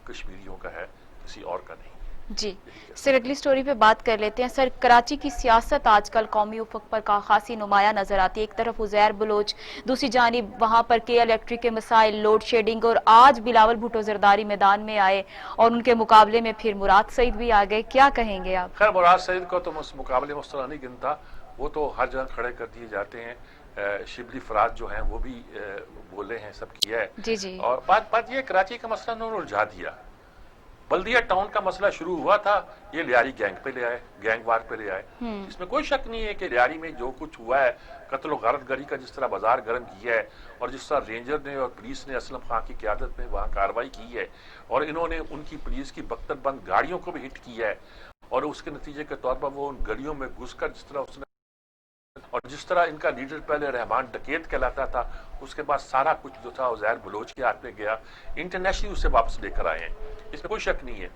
کشمیریوں کا ہے، کسی اور کا نہیں۔ جی سر، اگلی سٹوری پہ بات کر لیتے ہیں۔ سر، کراچی کی سیاست آج کل قومی افق پر خاصی نمایاں نظر آتی ہے۔ ایک طرف عزیر بلوچ، دوسری جانب وہاں پر کے الیکٹرک کے مسائل، لوڈ شیڈنگ، اور آج بلاول بھٹو زرداری میدان میں آئے اور ان کے مقابلے میں پھر مراد سعید بھی آ گئے، کیا کہیں گے آپ؟ خیر، مراد سعید کو تو مقابلے میں اس طرح نہیں گنتا، وہ تو ہر جگہ کھڑے کر دیے جاتے ہیں۔ شبلی فراز جو ہیں وہ بھی بولے ہیں، سب کیا ہے۔ جی جی۔ اور بات یہ کراچی کا مسئلہ انہوں نے الجھا دیا۔ بلدیہ ٹاؤن کا مسئلہ شروع ہوا تھا، یہ لیاری گینگ پہ لے آئے، گینگ وار پہ لے آئے۔ اس میں کوئی شک نہیں ہے کہ لیاری میں جو کچھ ہوا ہے، قتل و غارت گری کا جس طرح بازار گرم کیا ہے، اور جس طرح رینجر نے اور پولیس نے اسلم خان کی قیادت میں وہاں کارروائی کی ہے، اور انہوں نے ان کی پولیس کی بختر بند گاڑیوں کو بھی ہٹ کیا ہے، اور اس کے نتیجے کے طور پر وہ ان گلیوں میں گھس کر جس طرح اس نے، اور جس طرح ان کا لیڈر پہلے رحمان ڈکیت کہلاتا تھا، اس کے بعد سارا کچھ جو تھا عزیر بلوچ کے ہاتھ میں گیا، انٹرنیشنلی اسے واپس لے کر آئے ہیں، اس میں کوئی شک نہیں ہے۔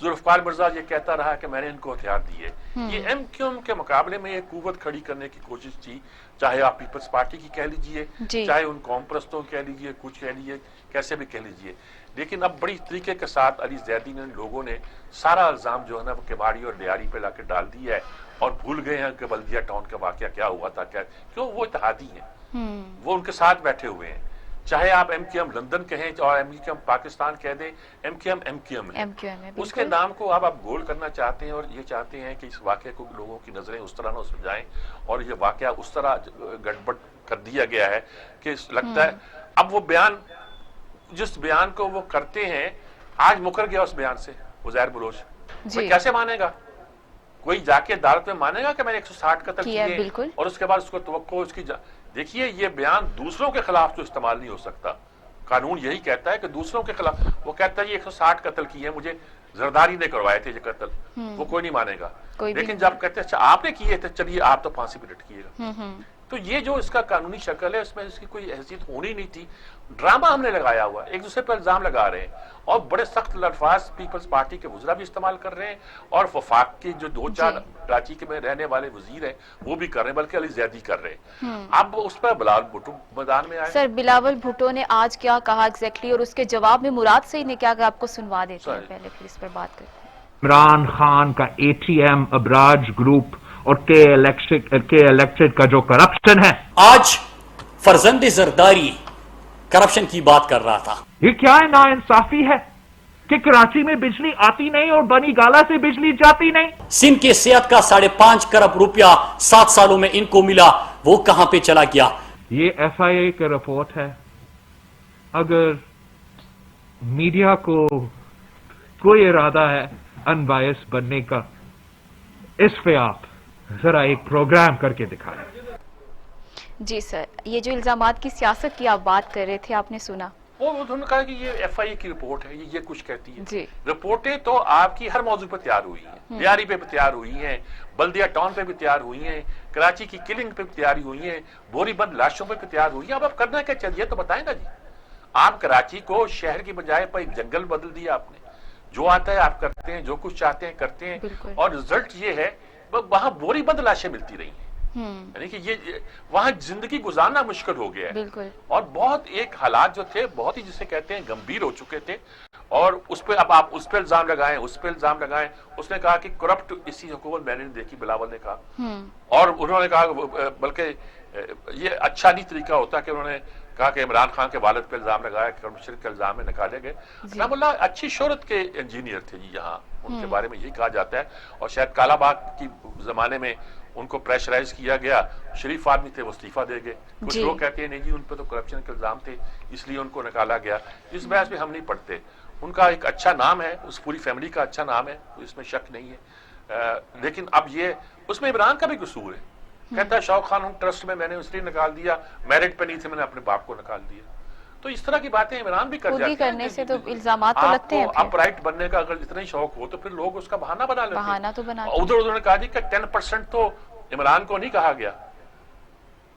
ذوالفقار مرزا یہ کہتا رہا کہ میں نے ان کو ہتھیار دیے۔ یہ ایم کیو ایم کے مقابلے میں ایک قوت کھڑی کرنے کی کوشش تھی، چاہے آپ پیپلز پارٹی کی کہہ لیجئے، چاہے ان قوم پرستوں کہہ لیجئے، کچھ کہہ لیجئے، کیسے بھی کہہ لیجئے، لیکن اب بڑی طریقے کے ساتھ علی زیدی نے لوگوں نے سارا الزام جو ہے نا وہ کباڑی اور لیاری پہ لا کے ڈال دیا ہے، اور بھول گئے ہیں کہ بلدیہ ٹاؤن کا واقعہ کیا ہوا تھا، کیوں وہ اتحادی ہیں، وہ ان کے ساتھ بیٹھے ہوئے ہیں۔ چاہے آپ ایم کیو ایم لندن کہیں اور ایم کیو ایم پاکستان کہہ دیں، ایم کیو ایم ہے، اس کے نام کو اب آپ گول کرنا چاہتے ہیں، اور یہ چاہتے ہیں کہ اس واقعے کو لوگوں کی نظریں اس طرح نہ سمجھائیں، اور یہ واقعہ اس طرح گڑبڑ کر دیا گیا ہے کہ لگتا ہے اب وہ بیان، جس بیان کو وہ کرتے ہیں، آج مکر گیا اس بیان سے عزیر بلوچ، وہ کیسے مانے گا؟ کوئی جا کے عدالت میں مانے گا کہ میں نے 160 قتل کیے، اور اس کے بعد اس کو توقع اس کی دیکھیے یہ بیان دوسروں کے خلاف تو استعمال نہیں ہو سکتا، قانون یہی کہتا ہے کہ دوسروں کے خلاف، وہ کہتا ہے یہ 160 قتل کیے ہیں، مجھے زرداری نے کروائے تھے یہ قتل، وہ کوئی نہیں مانے گا، لیکن جب کہتے ہیں اچھا آپ نے کیے تھے، چلیے آپ تو پھانسی پہ لٹکیے گا۔ تو یہ جو اس کا قانونی شکل ہے، اس میں اس کی کوئی حیثیت ہونی نہیں تھی، ڈرامہ ہم نے لگایا ہوا ہے، ایک دوسرے پر الزام لگا رہے ہیں، اور بڑے سخت الفاظ پیپلز پارٹی کے وزراء بھی استعمال کر رہے ہیں، اور وفاق کے جو دو چار کراچی کے میں رہنے والے وزیر ہیں وہ بھی کر رہے ہیں، بلکہ علی زیدی کر رہے ہیں۔ اب اس پر بلاول بھٹو میدان میں آئے۔ سر، بلاول بھٹو نے آج کیا کہا ایگزیکٹلی، اور اس کے جواب میں مراد سعید نے کیا کہا، آپ کو سنوا دیتے ہیں، پہلے پھر اس پر بات کرتے ہیں۔ عمران خان کا اے ٹی ایم، ابراج گروپ اور کے الیکٹرک کا جو کرپشن ہے، آج فرزند زرداری کرپشن کی بات کر رہا تھا۔ یہ کیا ہے، نا انصافی ہے کہ کراچی میں بجلی آتی نہیں اور بنی گالا سے بجلی جاتی نہیں۔ سندھ کے صحت کا 5.5 کروڑ روپیہ 7 سالوں میں ان کو ملا، وہ کہاں پہ چلا گیا؟ یہ ایف آئی اے کی رپورٹ ہے، اگر میڈیا کو کوئی ارادہ ہے ان بائس بننے کا، اس پہ آپ ذرا ایک پروگرام کر کے دکھائیں۔ جی سر، یہ جو الزامات کی سیاست کی آپ بات کر رہے تھے، آپ نے سنا؟ وہ انہوں نے کہا کہ یہ ایف آئی اے کی رپورٹ ہے، یہ کچھ کہتی ہے۔ جی، رپورٹیں تو آپ کی ہر موضوع پہ تیار ہوئی ہیں، لیاری پہ بھی تیار ہوئی ہیں، بلدیہ ٹاؤن پہ بھی تیار ہوئی ہیں، کراچی کی کلنگ پہ بھی تیاری ہوئی ہیں، بوری بند لاشوں پہ بھی تیار ہوئی ہیں۔ اب آپ کرنا کیا چاہیے تو بتائیں نا جی۔ آپ کراچی کو شہر کی بجائے پر ایک جنگل بدل دیا آپ نے، جو آتا ہے آپ کرتے ہیں، جو کچھ چاہتے ہیں کرتے ہیں، اور رزلٹ یہ ہے وہاں بوری بند لاشیں ملتی رہی ہیں، یعنی کہ یہ وہاں زندگی گزارنا مشکل ہو گیا ہے، اور بہت ایک حالات جو تھے بہت ہی جسے کہتے ہیں گمبھیر ہو چکے تھے، اور اس پہ اب آپ اس پہ الزام لگائیں، اس پہ الزام لگائیں۔ اس نے کہا کہ کرپٹ اسی حکومت میں نے دیکھی، بلاول نے کہا، اور انہوں نے کہا بلکہ یہ اچھا نہیں طریقہ ہوتا کہ انہوں نے کہا کہ عمران خان کے والد پہ الزام لگایا، کرپشن کے الزام میں نکالے گئے۔ رحم اللہ اچھی شہرت کے انجینئر تھے جی، یہاں ان کے بارے میں یہی کہا جاتا ہے، اور شاید کالا باغ کی زمانے میں ان کو پریشرائز کیا گیا، شریف آدمی تھے وہ استعفیٰ دے گئے، کچھ لوگ کہتے ہیں نہیں جی ان پہ تو کرپشن کے الزام تھے اس لیے ان کو نکالا گیا، اس بحث میں ہم نہیں پڑھتے۔ ان کا ایک اچھا نام ہے، اس پوری فیملی کا اچھا نام ہے، اس میں شک نہیں ہے، لیکن اب یہ اس میں عمران کا بھی قصور ہے۔ کہتا ہے شوق خان ٹرسٹ میں نے اس لیے نکال دیا، میرٹ پہ نہیں تھے، میں نے اپنے باپ کو نکال دیا۔ تو اس طرح کی باتیں عمران بھی کر جاتے ہیں، کرنے سے تو الزامات تو لگتے ہیں۔ اپ رائٹ بننے کا اگر اتنا ہی شوق ہو تو پھر لوگ اس کا بہانہ بنا لیتے ہیں، بہانہ تو بناتے ہیں۔ ادھر نے کہا جی کہ 10% تو عمران کو نہیں کہا گیا،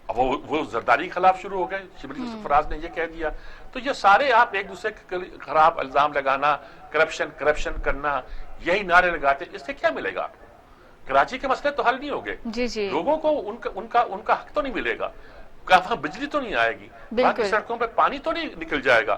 اب وہ زرداری کے خلاف شروع ہو گئے، شبلی فراز نے یہ کہہ دیا۔ تو یہ سارے آپ ایک دوسرے کے خراب الزام لگانا، کرپشن کرنا، یہی نعرے لگاتے، اس سے کیا ملے گا آپ کو؟ کراچی کے مسئلے تو حل نہیں ہوگے، لوگوں کو ان کا حق تو نہیں ملے گا، وہاں بجلی تو نہیں آئے گی، باقی سڑکوں پہ پانی تو نہیں نکل جائے گا،